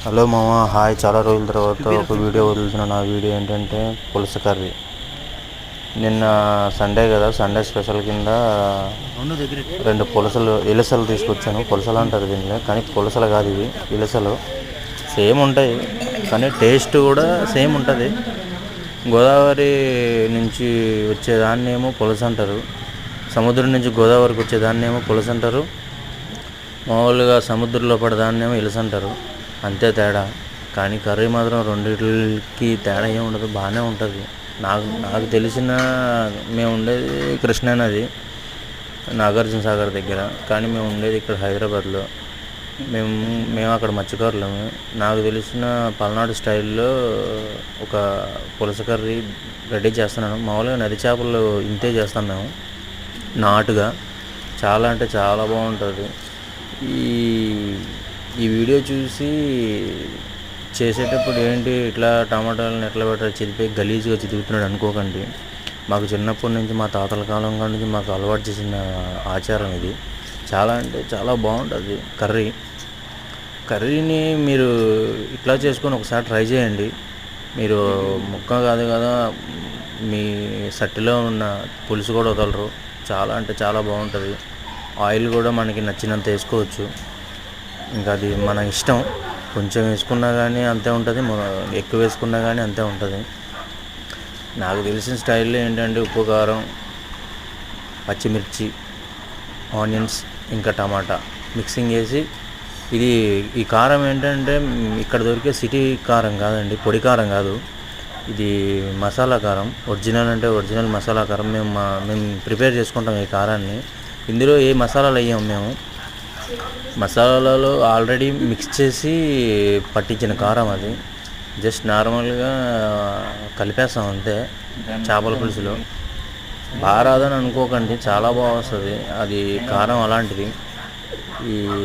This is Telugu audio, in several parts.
హలో మామ, హాయ్. చాలా రోజుల తర్వాత ఒక వీడియో వదులుతున్నాను. ఆ వీడియో ఏంటంటే పులస కర్రీ. నిన్న సండే కదా, సండే స్పెషల్ కింద 2 ఇలసలు తీసుకొచ్చాను. పులసలు అంటారు దీనిలో, కానీ పులసలు కాదు ఇవి, ఇలసలు. సేమ్ ఉంటాయి కానీ టేస్ట్ కూడా సేమ్ ఉంటుంది. గోదావరి నుంచి వచ్చేదాన్ని ఏమో పులస అంటారు, సముద్రం నుంచి గోదావరికి వచ్చేదాన్ని ఏమో పులస అంటారు, మామూలుగా సముద్రంలో పడేదాన్ని ఏమో ఇలస అంటారు. అంతే తేడా. కానీ కర్రీ మాత్రం రెండింటికి తేడా ఏమి ఉండదు, బాగానే ఉంటుంది. నాకు తెలిసిన, మేము ఉండేది కృష్ణా నది, నాగార్జున సాగర్ దగ్గర. కానీ మేము ఉండేది ఇక్కడ హైదరాబాద్లో. మేము అక్కడ మత్స్యకారులము. నాకు తెలిసిన పల్నాడు స్టైల్లో ఒక పులస కర్రీ రెడీ చేస్తున్నాను. మామూలుగా నది చేపలు ఇంతే చేస్తాం మేము, నాటుగా. చాలా అంటే చాలా బాగుంటుంది. ఈ వీడియో చూసి చేసేటప్పుడు ఏంటి ఇట్లా టమాటాలను ఎట్లా పెట్టాలి, చిదిపి గలీజ్గా చిదుగుతున్నాడు అనుకోకండి. మాకు చిన్నప్పటి నుంచి, మా తాతల కాలం నుంచి మాకు అలవాటు చేసిన ఆచారం ఇది. చాలా అంటే చాలా బాగుంటుంది కర్రీని మీరు ఇట్లా చేసుకొని ఒకసారి ట్రై చేయండి. మీరు ముక్క కాదు కదా, మీ సట్టిలో ఉన్న పులుసు కూడా వదలరు. చాలా అంటే చాలా బాగుంటుంది. ఆయిల్ కూడా మనకి నచ్చినంత వేసుకోవచ్చు. ఇంకా అది మన ఇష్టం. కొంచెం వేసుకున్నా కానీ అంతే ఉంటుంది, ఎక్కువ వేసుకున్నా కానీ అంతే ఉంటుంది. నాకు తెలిసిన స్టైల్లో ఏంటంటే ఉప్పు, కారం, పచ్చిమిర్చి, ఆనియన్స్, ఇంకా టమాటా మిక్సింగ్ చేసి, ఈ కారం ఏంటంటే ఇక్కడ దొరికే సిటీ కారం కాదండి, పొడి కారం కాదు. ఇది మసాలా కారం, ఒరిజినల్ అంటే ఒరిజినల్ మసాలా కారం. మేము ప్రిపేర్ చేసుకుంటాం ఈ కారాన్ని. ఇందులో ఏ మసాలాలు వేయం మేము. మసాలాలో ఆల్రెడీ మిక్స్ చేసి పట్టించిన కారం అది. జస్ట్ నార్మల్గా కలిపేస్తాం అంతే. చేపల పులుసులో బాగా రాదని అనుకోకండి, చాలా బాగా వస్తుంది అది కారం. అలాంటిది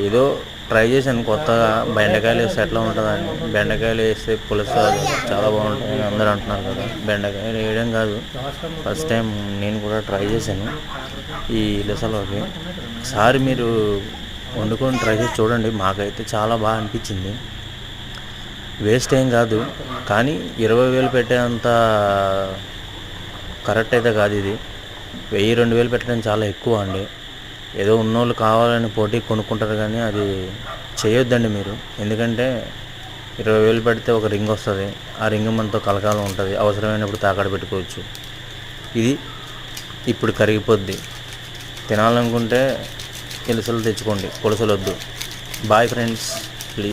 ఏదో ట్రై చేశాను కొత్తగా. బెండకాయలు వేస్తే ఎట్లా ఉంటుందని. బెండకాయలు వేస్తే పులుసు చాలా బాగుంటుంది అందరూ అంటున్నారు కదా. బెండకాయలు వేయడం కాదు, ఫస్ట్ టైం నేను కూడా ట్రై చేశాను ఈ ఇలసలోకి. ఒకసారి మీరు వండుకొని ట్రై చేసి చూడండి. మాకైతే చాలా బాగా అనిపించింది. వేస్ట్ ఏం కాదు, కానీ 20,000 పెట్టేంత కరెక్ట్ అయితే కాదు ఇది. 1,000-2,000 పెట్టడం చాలా ఎక్కువ అండి. ఏదో ఉన్నోళ్ళు కావాలని పోటీ కొనుక్కుంటారు, కానీ అది చేయొద్దండి మీరు. ఎందుకంటే 20,000 పెడితే ఒక రింగ్ వస్తుంది, ఆ రింగ్ మనతో కలకాలం ఉంటుంది. అవసరమైనప్పుడు తాకడ పెట్టుకోవచ్చు. ఇది ఇప్పుడు కరిగిపోద్ది. తినాలనుకుంటే ఇలసలు తెచ్చుకోండి, పులసలు వద్దు. Bye friends.